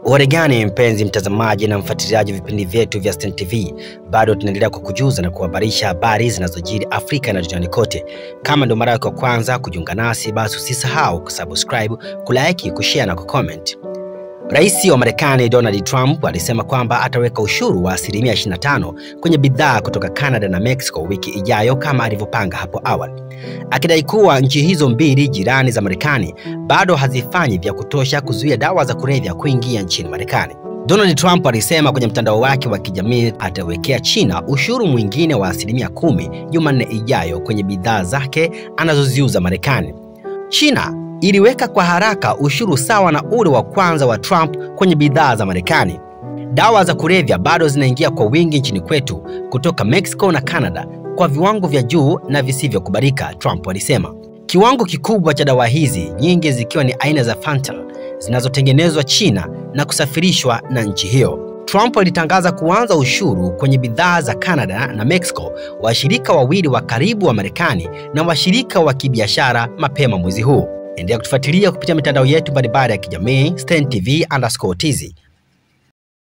Uharegani mpenzi mtazamaji na mfuatiliaji vipindi vyetu vya Stein TV, bado tunaendelea kukujuza na kuhabarisha habari zinazojiri Afrika na duniani kote. Kama ndo mara yako ya kwanza kujiunga nasi, basi usisahau kusubscribe, kulike, kushare na kucomment. Rais wa Marekani Donald Trump alisema kwamba ataweka ushuru wa 25% kwenye bidhaa kutoka Canada na Mexico wiki ijayo kama alivyopanga hapo awali, akidai kuwa nchi hizo mbili jirani za Marekani bado hazifanyi vya kutosha kuzuia dawa za kulevya kuingia nchini Marekani. Donald Trump alisema kwenye mtandao wake wa kijamii atawekea China ushuru mwingine wa 10% Jumanne ijayo kwenye bidhaa zake anazoziuza Marekani. China iliweka kwa haraka ushuru sawa na ule wa kwanza wa Trump kwenye bidhaa za Marekani. Dawa za kulevya bado zinaingia kwa wingi nchini kwetu kutoka Mexico na Canada kwa viwango vya juu na visivyokubalika, Trump alisema. Kiwango kikubwa cha dawa hizi, nyingi zikiwa ni aina za fentanyl, zinazotengenezwa China na kusafirishwa na nchi hiyo. Trump alitangaza kuanza ushuru kwenye bidhaa za Canada na Mexico, washirika wawili wa karibu wa Marekani na washirika wa kibiashara, mapema mwezi huu. Endelea kutufuatilia kupitia mitandao yetu mbalimbali ya kijamii, Stein TV_TZ.